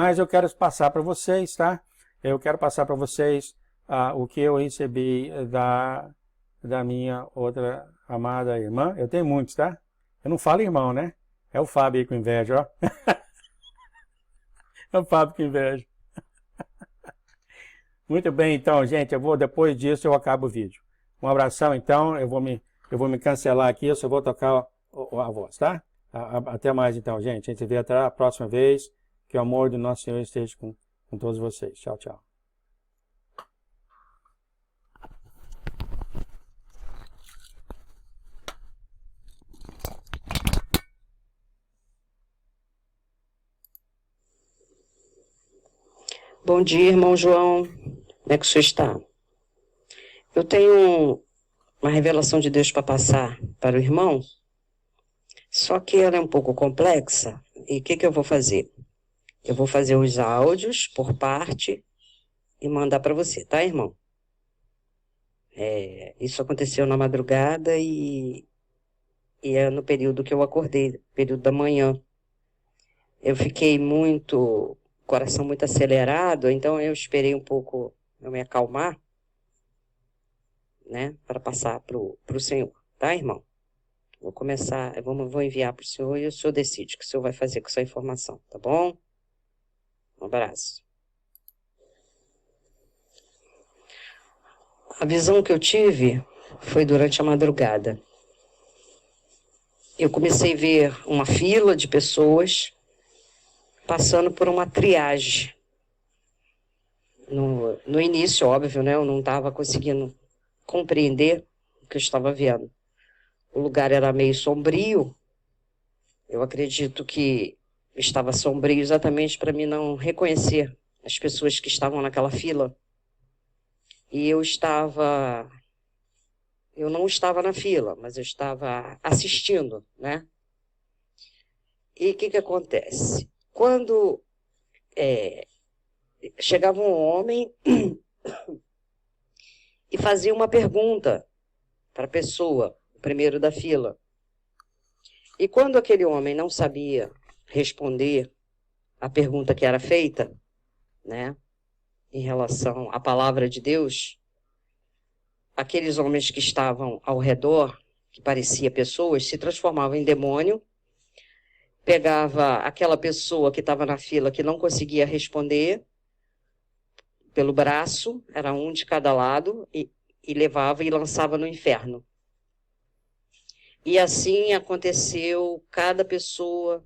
Mas eu quero passar para vocês, tá? Eu quero passar para vocês o que eu recebi da minha outra amada irmã. Eu tenho muitos, tá? Eu não falo irmão, né? É o Fábio aí com inveja, ó. É o Fábio com inveja. Muito bem, então, gente, depois disso eu acabo o vídeo. Um abração, então, eu vou me cancelar aqui, eu só vou tocar a voz, tá? Até mais, então, gente. A gente se vê até a próxima vez. Que o amor do nosso Senhor esteja com todos vocês. Tchau, tchau. Bom dia, irmão João. Como é que o senhor está? Eu tenho uma revelação de Deus para passar para o irmão, só que ela é um pouco complexa. E o que eu vou fazer? Eu vou fazer os áudios por parte e mandar para você, tá, irmão? Isso aconteceu na madrugada e é no período que eu acordei, período da manhã. Eu fiquei coração muito acelerado, então eu esperei um pouco eu me acalmar, né, para passar para o Senhor, tá, irmão? Vou começar, vou enviar para o senhor e o senhor decide o que o senhor vai fazer com essa informação, tá bom? Um abraço. A visão que eu tive foi durante a madrugada. Eu comecei a ver uma fila de pessoas passando por uma triagem. No início, óbvio, né? Eu não estava conseguindo compreender o que eu estava vendo. O lugar era meio sombrio. Eu acredito que estava sombrio exatamente para mim não reconhecer as pessoas que estavam naquela fila. E eu não estava na fila, mas eu estava assistindo, né? E o que acontece? Quando chegava um homem e fazia uma pergunta para a pessoa, o primeiro da fila. E quando aquele homem não sabia responder a pergunta que era feita, né, em relação à palavra de Deus, aqueles homens que estavam ao redor, que pareciam pessoas, se transformavam em demônio, pegava aquela pessoa que estava na fila que não conseguia responder pelo braço, era um de cada lado, e levava e lançava no inferno. E assim aconteceu, cada pessoa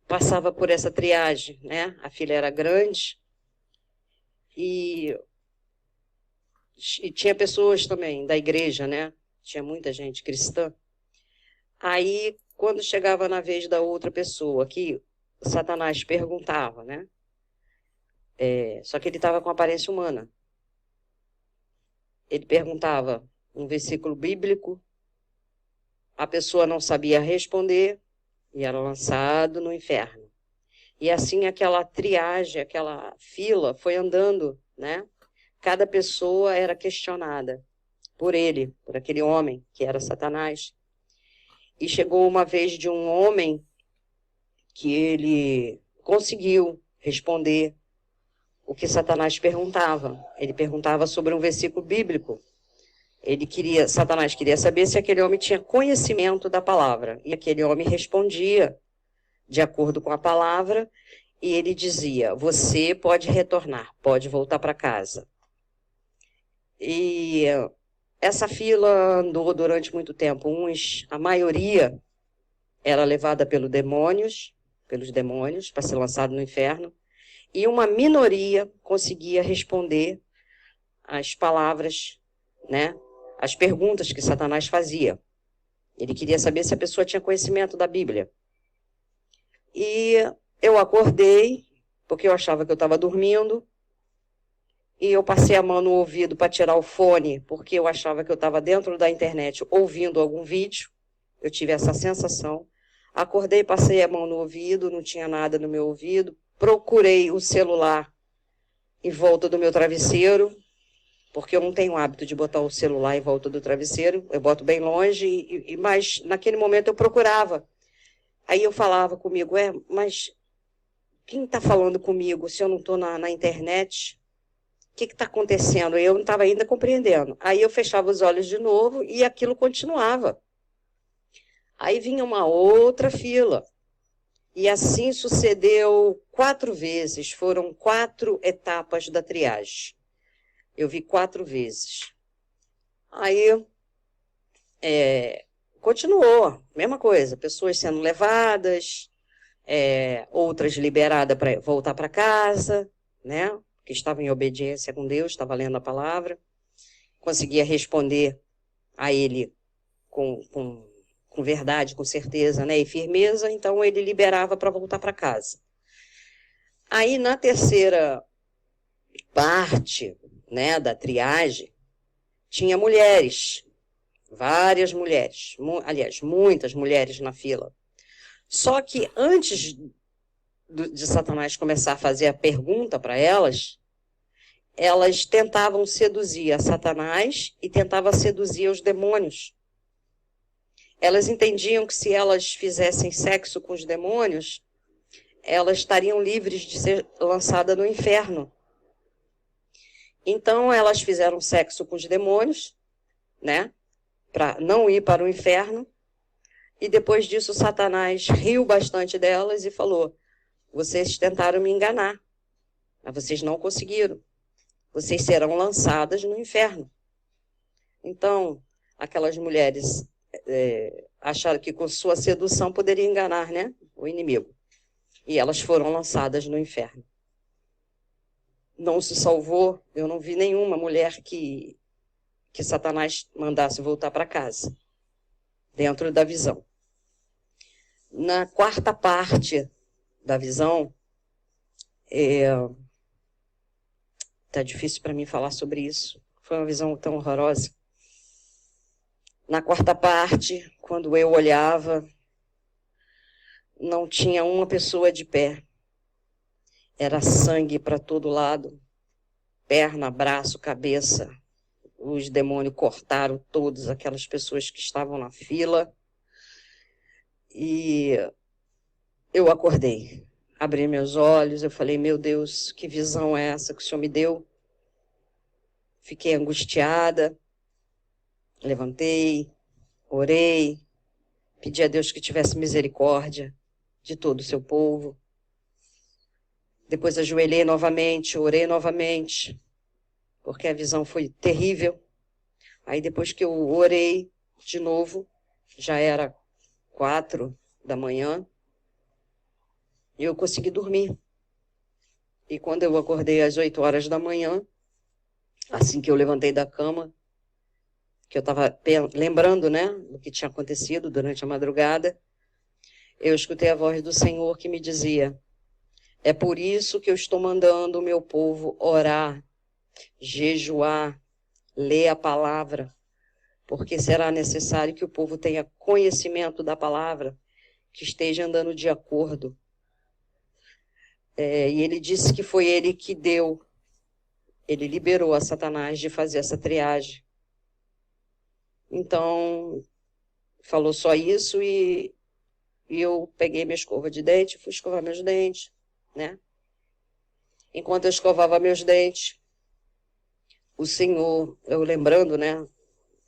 passava por essa triagem, né? A fila era grande e tinha pessoas também da igreja, né? Tinha muita gente cristã. Aí, quando chegava na vez da outra pessoa, que Satanás perguntava, né? Só que ele estava com aparência humana. Ele perguntava um versículo bíblico, a pessoa não sabia responder e era lançado no inferno. E assim aquela triagem, aquela fila foi andando, né? Cada pessoa era questionada por ele, por aquele homem que era Satanás. E chegou uma vez de um homem que ele conseguiu responder o que Satanás perguntava. Ele perguntava sobre um versículo bíblico. Satanás queria saber se aquele homem tinha conhecimento da palavra. E aquele homem respondia de acordo com a palavra, e ele dizia: você pode retornar, pode voltar para casa. E essa fila andou durante muito tempo. A maioria era levada pelos demônios, para ser lançado no inferno, e uma minoria conseguia responder as palavras, né, as perguntas que Satanás fazia. Ele queria saber se a pessoa tinha conhecimento da Bíblia. E eu acordei, porque eu achava que eu estava dormindo, e eu passei a mão no ouvido para tirar o fone, porque eu achava que eu estava dentro da internet ouvindo algum vídeo. Eu tive essa sensação. Acordei, passei a mão no ouvido, não tinha nada no meu ouvido. Procurei o celular em volta do meu travesseiro, porque eu não tenho hábito de botar o celular em volta do travesseiro. Eu boto bem longe, mas naquele momento eu procurava. Aí eu falava comigo, mas quem está falando comigo se eu não estou na internet? O que está acontecendo? Eu não estava ainda compreendendo. Aí eu fechava os olhos de novo e aquilo continuava. Aí vinha uma outra fila. E assim sucedeu 4 vezes. Foram 4 etapas da triagem. Eu vi 4 vezes. Aí continuou, mesma coisa. Pessoas sendo levadas, outras liberadas para voltar para casa, né? Que estavam em obediência com Deus, estava lendo a palavra. Conseguia responder a ele com verdade, com certeza, né, e firmeza, então ele liberava para voltar para casa. Aí, na terceira parte, né, da triagem, tinha mulheres, várias mulheres, aliás, muitas mulheres na fila. Só que antes de Satanás começar a fazer a pergunta para elas tentavam seduzir a Satanás e tentavam seduzir os demônios. Elas entendiam que se elas fizessem sexo com os demônios, elas estariam livres de ser lançadas no inferno. Então, elas fizeram sexo com os demônios, né, para não ir para o inferno, e depois disso Satanás riu bastante delas e falou: vocês tentaram me enganar, mas vocês não conseguiram. Vocês serão lançadas no inferno. Então, aquelas mulheres acharam que com sua sedução poderia enganar, né, o inimigo. E elas foram lançadas no inferno. Não se salvou, eu não vi nenhuma mulher que Satanás mandasse voltar para casa, dentro da visão. Na quarta parte da visão, tá difícil para mim falar sobre isso, foi uma visão tão horrorosa. Na quarta parte, quando eu olhava, não tinha uma pessoa de pé. Era sangue para todo lado, perna, braço, cabeça. Os demônios cortaram todas aquelas pessoas que estavam na fila. E eu acordei, abri meus olhos, eu falei: meu Deus, que visão é essa que o Senhor me deu? Fiquei angustiada, levantei, orei, pedi a Deus que tivesse misericórdia de todo o seu povo. Depois ajoelhei novamente, orei novamente, porque a visão foi terrível. Aí depois que eu orei de novo, já era 4 da manhã, e eu consegui dormir. E quando eu acordei às 8 horas da manhã, assim que eu levantei da cama, que eu estava lembrando, né, do que tinha acontecido durante a madrugada, eu escutei a voz do Senhor que me dizia: é por isso que eu estou mandando o meu povo orar, jejuar, ler a palavra, porque será necessário que o povo tenha conhecimento da palavra, que esteja andando de acordo. E ele disse que foi ele que deu, ele liberou a Satanás de fazer essa triagem. Então, falou só isso e eu peguei minha escova de dente, fui escovar meus dentes, né? Enquanto eu escovava meus dentes, o Senhor, eu lembrando, né?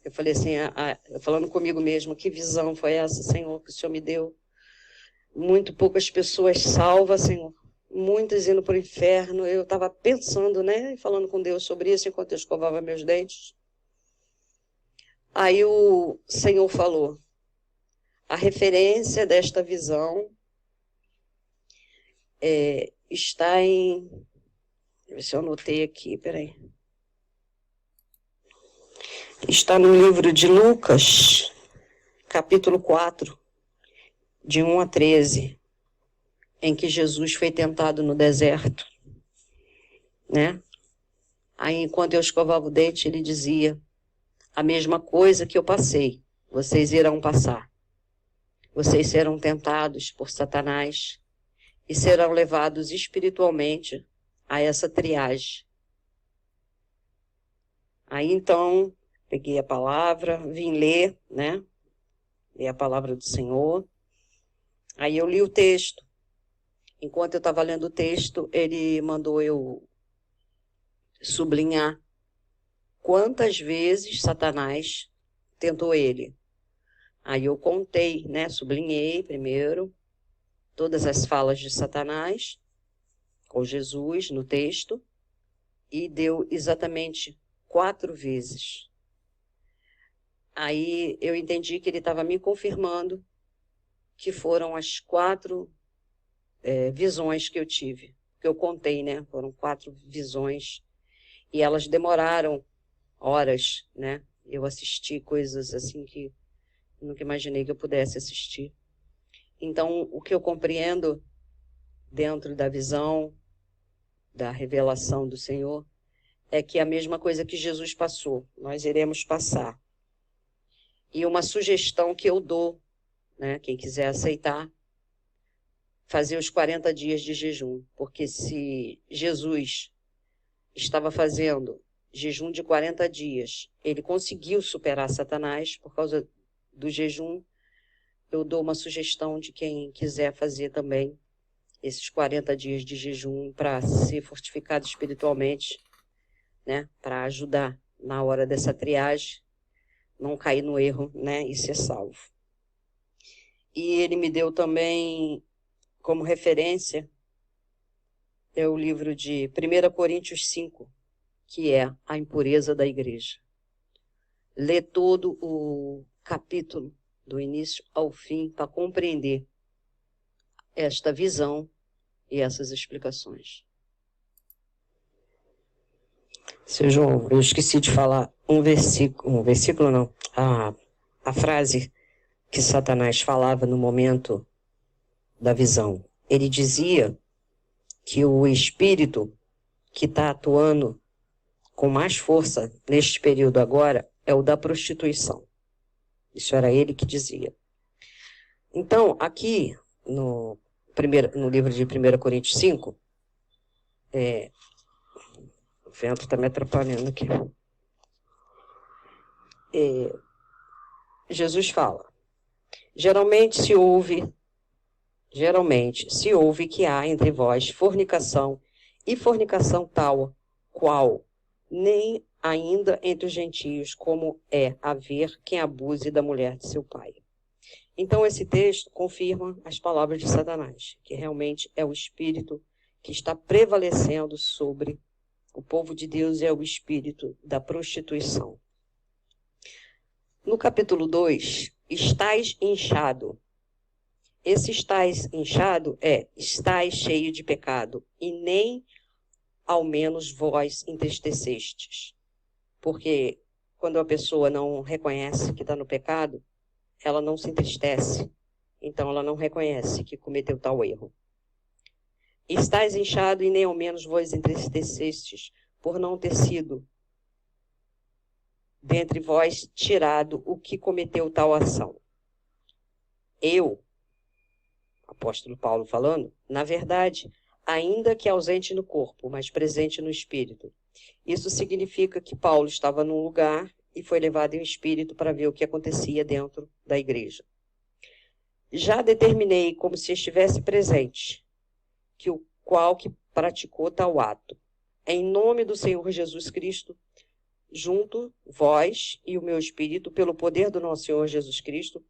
Eu falei assim, falando comigo mesmo: que visão foi essa, Senhor, que o Senhor me deu? Muito poucas pessoas salvas, Senhor. Muitas indo para o inferno. Eu estava pensando, né? Falando com Deus sobre isso enquanto eu escovava meus dentes. Aí o Senhor falou: a referência desta visão está em... Deixa eu ver se eu anotei aqui, peraí. Está no livro de Lucas, capítulo 4, de 1 a 13, em que Jesus foi tentado no deserto, né? Aí, enquanto eu escovava o dente, ele dizia: a mesma coisa que eu passei, vocês irão passar. Vocês serão tentados por Satanás e serão levados espiritualmente a essa triagem. Aí, então, peguei a palavra, vim ler, né? Ler a palavra do Senhor. Aí eu li o texto. Enquanto eu estava lendo o texto, ele mandou eu sublinhar quantas vezes Satanás tentou ele. Aí eu contei, né? Sublinhei primeiro todas as falas de Satanás com Jesus no texto e deu exatamente 4 vezes. Aí eu entendi que ele estava me confirmando que foram as 4 visões que eu tive, que eu contei, né? Foram 4 visões e elas demoraram horas, né? Eu assisti coisas assim que nunca imaginei que eu pudesse assistir. Então, o que eu compreendo dentro da visão, da revelação do Senhor, é que é a mesma coisa que Jesus passou, nós iremos passar. E uma sugestão que eu dou, né? Quem quiser aceitar, fazer os 40 dias de jejum, porque se Jesus estava fazendo jejum de 40 dias, ele conseguiu superar Satanás por causa do jejum, eu dou uma sugestão de quem quiser fazer também esses 40 dias de jejum para ser fortificado espiritualmente, né? Para ajudar na hora dessa triagem, não cair no erro, né? E ser salvo. E ele me deu também como referência é o livro de 1 Coríntios 5, que é a impureza da igreja. Lê todo o capítulo, do início ao fim, para compreender esta visão e essas explicações. Seu João, eu esqueci de falar um versículo não, a frase que Satanás falava no momento da visão. Ele dizia que o espírito que está atuando com mais força neste período agora é o da prostituição. Isso era ele que dizia. Então, aqui no livro de 1 Coríntios 5, o vento está me atrapalhando aqui. Jesus fala, geralmente se ouve que há entre vós fornicação, e fornicação tal, qual nem ainda entre os gentios, como é haver quem abuse da mulher de seu pai. Então esse texto confirma as palavras de Satanás, que realmente é o espírito que está prevalecendo sobre o povo de Deus, é o espírito da prostituição. No capítulo 2, estais inchado. Esse estais inchado estais cheio de pecado, e nem ao menos vós entristecestes. Porque quando a pessoa não reconhece que está no pecado, ela não se entristece. Então ela não reconhece que cometeu tal erro. Estais inchado e nem ao menos vós entristecestes, por não ter sido dentre vós tirado o que cometeu tal ação. Eu, apóstolo Paulo falando, na verdade, ainda que ausente no corpo, mas presente no espírito. Isso significa que Paulo estava num lugar e foi levado em espírito para ver o que acontecia dentro da igreja. Já determinei como se estivesse presente, que o qual que praticou tal ato. Em nome do Senhor Jesus Cristo, junto vós e o meu espírito, pelo poder do nosso Senhor Jesus Cristo,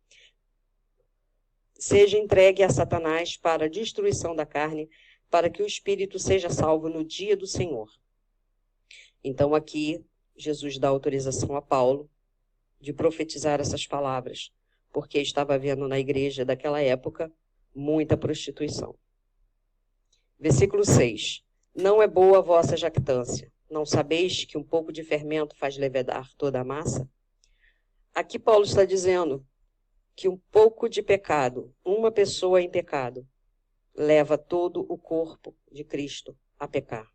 seja entregue a Satanás para a destruição da carne, para que o espírito seja salvo no dia do Senhor. Então aqui, Jesus dá autorização a Paulo de profetizar essas palavras, porque estava havendo na igreja daquela época muita prostituição. Versículo 6. Não é boa a vossa jactância. Não sabeis que um pouco de fermento faz levedar toda a massa? Aqui Paulo está dizendo que um pouco de pecado, uma pessoa em pecado, leva todo o corpo de Cristo a pecar.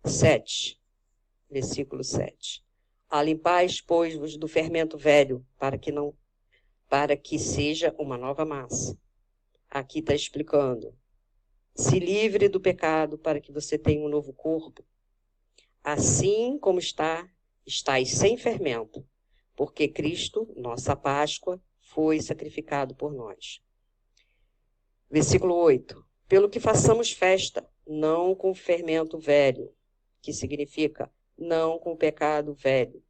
7, versículo 7. Alimpais, pois-vos do fermento velho, para que seja uma nova massa. Aqui está explicando. Se livre do pecado para que você tenha um novo corpo. Assim como estáis sem fermento, porque Cristo, nossa Páscoa, foi sacrificado por nós. Versículo 8. Pelo que façamos festa, não com fermento velho, que significa não com o pecado velho,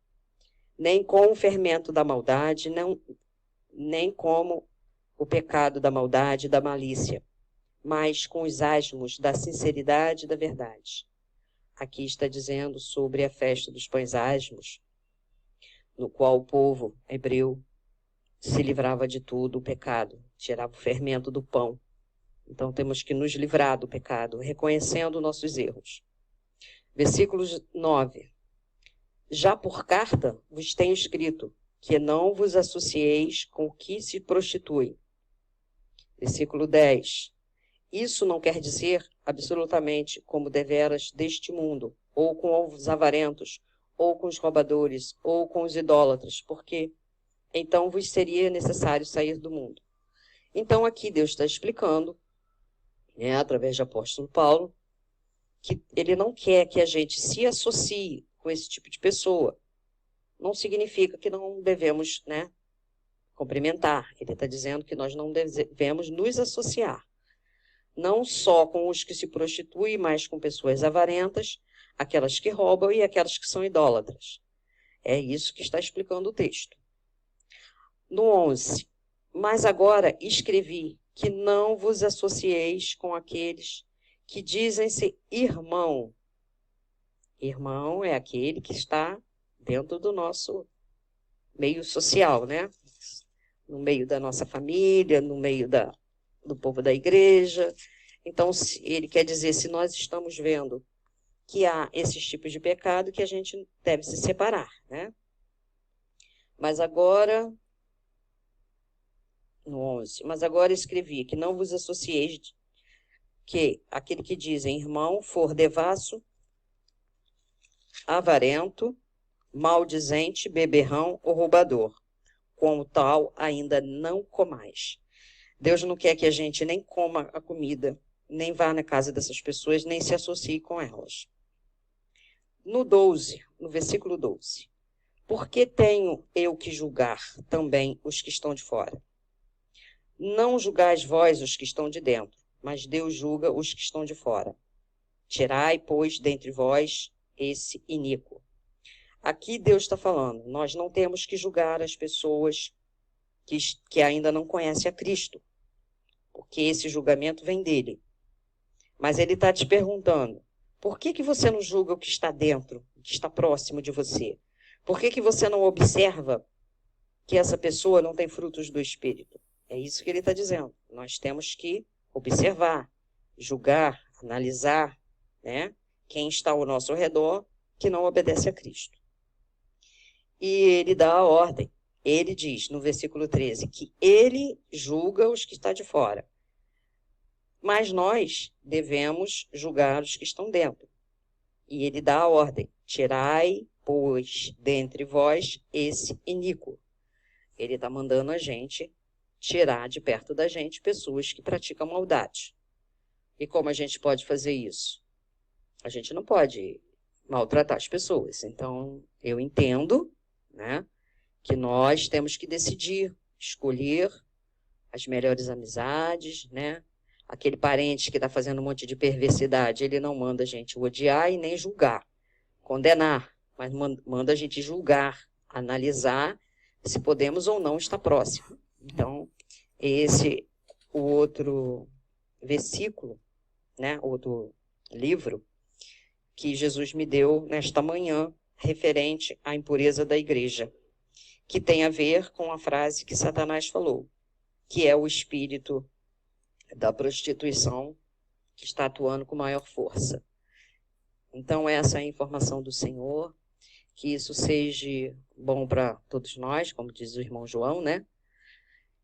nem com o fermento da maldade, nem como o pecado da maldade e da malícia, mas com os asmos da sinceridade e da verdade. Aqui está dizendo sobre a festa dos pães asmos, no qual o povo hebreu se livrava de tudo o pecado, tirava o fermento do pão. Então temos que nos livrar do pecado, reconhecendo nossos erros. Versículo 9. Já por carta vos tenho escrito que não vos associeis com o que se prostitui. Versículo 10. Isso não quer dizer absolutamente como deveras deste mundo, ou com os avarentos, ou com os roubadores, ou com os idólatras, porque então vos seria necessário sair do mundo. Então aqui Deus está explicando, através do apóstolo Paulo, que ele não quer que a gente se associe com esse tipo de pessoa. Não significa que não devemos, cumprimentar. Ele está dizendo que nós não devemos nos associar. Não só com os que se prostituem, mas com pessoas avarentas, aquelas que roubam e aquelas que são idólatras. É isso que está explicando o texto. No 11. Mas agora escrevi que não vos associeis com aqueles que dizem-se irmão. Irmão é aquele que está dentro do nosso meio social, no meio da nossa família, no meio do povo da igreja. Então, ele quer dizer, se nós estamos vendo que há esses tipos de pecado, que a gente deve se separar, Mas agora, no 11, mas agora escrevi que não vos associeis, que aquele que dizem irmão for devasso, avarento, maldizente, beberrão ou roubador. Com o tal ainda não comais. Deus não quer que a gente nem coma a comida, nem vá na casa dessas pessoas, nem se associe com elas. No 12, no versículo 12. Por que tenho eu que julgar também os que estão de fora? Não julgais vós os que estão de dentro, mas Deus julga os que estão de fora. Tirai, pois, dentre vós esse iníquo. Aqui Deus está falando, nós não temos que julgar as pessoas que ainda não conhecem a Cristo, porque esse julgamento vem dele. Mas ele está te perguntando, por que você não julga o que está dentro, o que está próximo de você? Por que você não observa que essa pessoa não tem frutos do Espírito? É isso que ele está dizendo. Nós temos que observar, julgar, analisar, quem está ao nosso redor que não obedece a Cristo. E ele dá a ordem. Ele diz, no versículo 13, que ele julga os que estão de fora. Mas nós devemos julgar os que estão dentro. E ele dá a ordem, tirai, pois, dentre vós esse iníquo. Ele está mandando a gente tirar de perto da gente pessoas que praticam maldade. E como a gente pode fazer isso? A gente não pode maltratar as pessoas. Então, eu entendo, que nós temos que decidir, escolher as melhores amizades, Aquele parente que está fazendo um monte de perversidade, ele não manda a gente odiar e nem julgar, condenar, mas manda a gente julgar, analisar se podemos ou não estar próximo. Então, o outro versículo, outro livro que Jesus me deu nesta manhã, referente à impureza da igreja, que tem a ver com a frase que Satanás falou, que é o espírito da prostituição que está atuando com maior força. Então, essa é a informação do Senhor, que isso seja bom para todos nós, como diz o irmão João,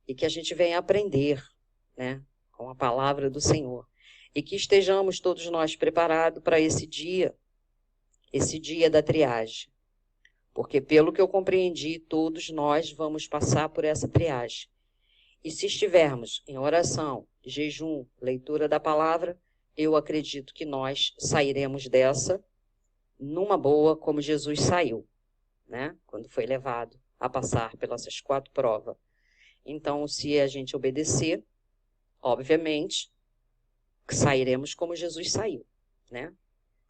E que a gente venha aprender, com a palavra do Senhor. E que estejamos todos nós preparados para esse dia da triagem. Porque, pelo que eu compreendi, todos nós vamos passar por essa triagem. E se estivermos em oração, jejum, leitura da palavra, eu acredito que nós sairemos dessa numa boa, como Jesus saiu, quando foi levado a passar pelas 4 provas. Então, se a gente obedecer, obviamente, sairemos como Jesus saiu, né?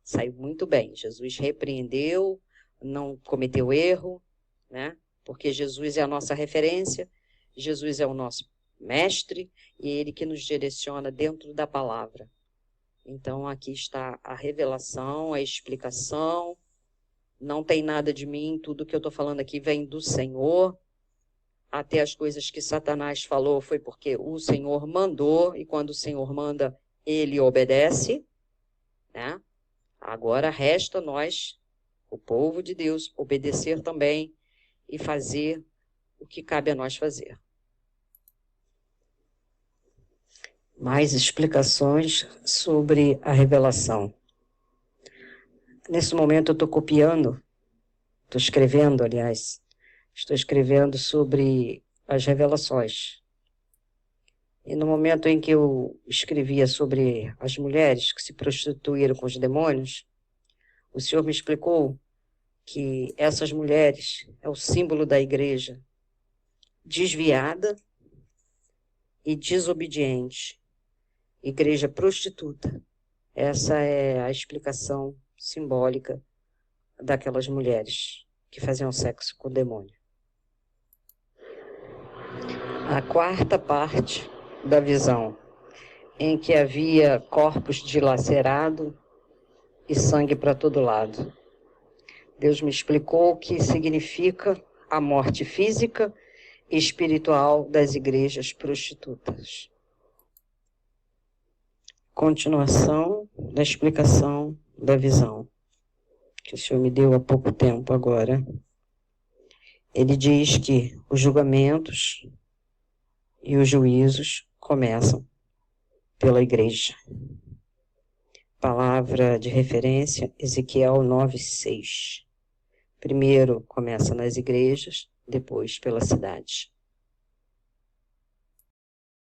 Saiu muito bem. Jesus repreendeu, não cometeu erro, né? Porque Jesus é a nossa referência, Jesus é o nosso mestre e ele que nos direciona dentro da palavra. Então, aqui está a revelação, a explicação. Não tem nada de mim, tudo que eu estou falando aqui vem do Senhor. Até as coisas que Satanás falou foi porque o Senhor mandou, e quando o Senhor manda, ele obedece, né? Agora resta nós, o povo de Deus, obedecer também e fazer o que cabe a nós fazer. Mais explicações sobre a revelação. Nesse momento eu estou copiando, estou escrevendo, aliás, estou escrevendo sobre as revelações. E no momento em que eu escrevia sobre as mulheres que se prostituíram com os demônios, o Senhor me explicou que essas mulheres é o símbolo da igreja desviada e desobediente. Igreja prostituta. Essa é a explicação simbólica daquelas mulheres que faziam sexo com o demônio. A quarta parte da visão, em que havia corpos dilacerados e sangue para todo lado. Deus me explicou o que significa a morte física e espiritual das igrejas prostitutas. Continuação da explicação da visão, que o Senhor me deu há pouco tempo agora. Ele diz que os julgamentos e os juízos começam pela igreja. Palavra de referência, Ezequiel 9:6. Primeiro começa nas igrejas, depois pela cidade.